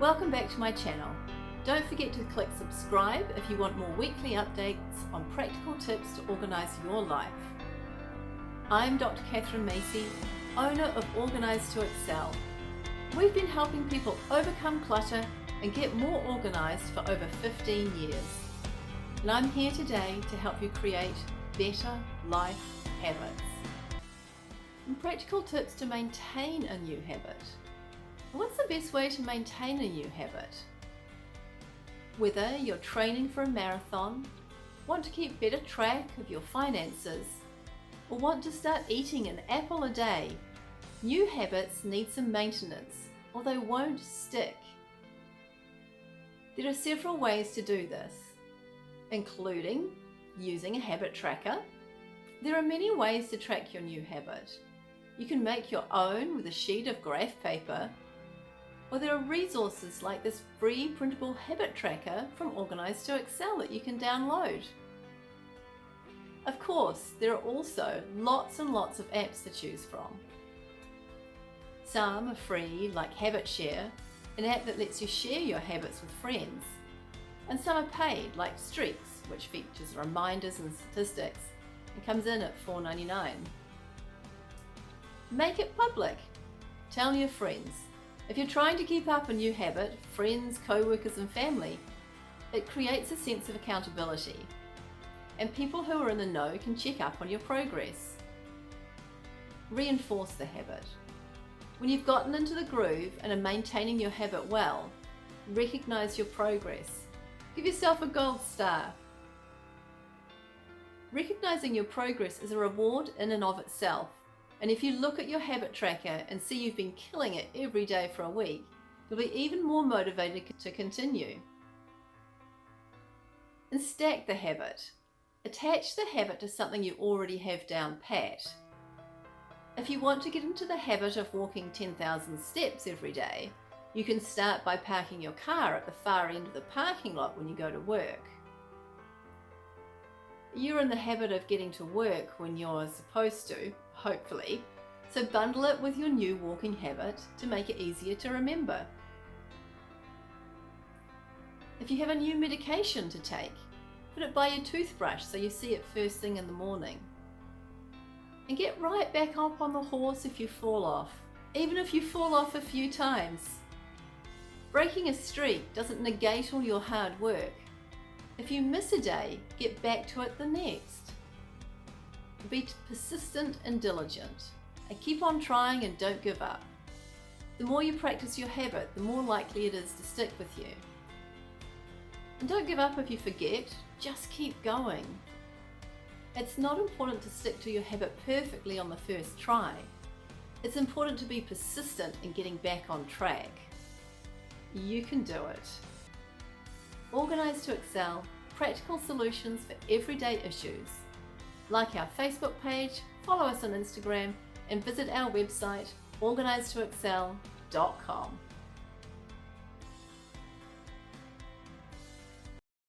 Welcome back to my channel. Don't forget to click subscribe if you want more weekly updates on practical tips to organise your life. I'm Dr. Catherine Macy, owner of Organise to Excel. We've been helping people overcome clutter and get more organised for over 15 years. And I'm here today to help you create better life habits. And practical tips to maintain a new habit. What's the best way to maintain a new habit? Whether you're training for a marathon, want to keep better track of your finances, or want to start eating an apple a day, new habits need some maintenance or they won't stick. There are several ways to do this, including using a habit tracker. There are many ways to track your new habit. You can make your own with a sheet of graph paper, or there are resources like this free printable habit tracker from Organise to Excel that you can download. Of course, there are also lots and lots of apps to choose from. Some are free, like HabitShare, an app that lets you share your habits with friends. And some are paid, like Streaks, which features reminders and statistics and comes in at $4.99. Make it public. Tell your friends. If you're trying to keep up a new habit, friends, co-workers and family, it creates a sense of accountability. And people who are in the know can check up on your progress. Reinforce the habit. When you've gotten into the groove and are maintaining your habit well, recognise your progress. Give yourself a gold star. Recognising your progress is a reward in and of itself. And if you look at your habit tracker and see you've been killing it every day for a week, you'll be even more motivated to continue. And stack the habit. Attach the habit to something you already have down pat. If you want to get into the habit of walking 10,000 steps every day, you can start by parking your car at the far end of the parking lot when you go to work. You're in the habit of getting to work when you're supposed to, hopefully, so bundle it with your new walking habit to make it easier to remember. If you have a new medication to take, put it by your toothbrush so you see it first thing in the morning. And get right back up on the horse if you fall off, even if you fall off a few times. Breaking a streak doesn't negate all your hard work. If you miss a day, get back to it the next. Be persistent and diligent, and keep on trying and don't give up. The more you practice your habit, the more likely it is to stick with you. And don't give up if you forget, just keep going. It's not important to stick to your habit perfectly on the first try. It's important to be persistent in getting back on track. You can do it. Organise to Excel, practical solutions for everyday issues. Like our Facebook page, follow us on Instagram, and visit our website, organisetoexcel.com.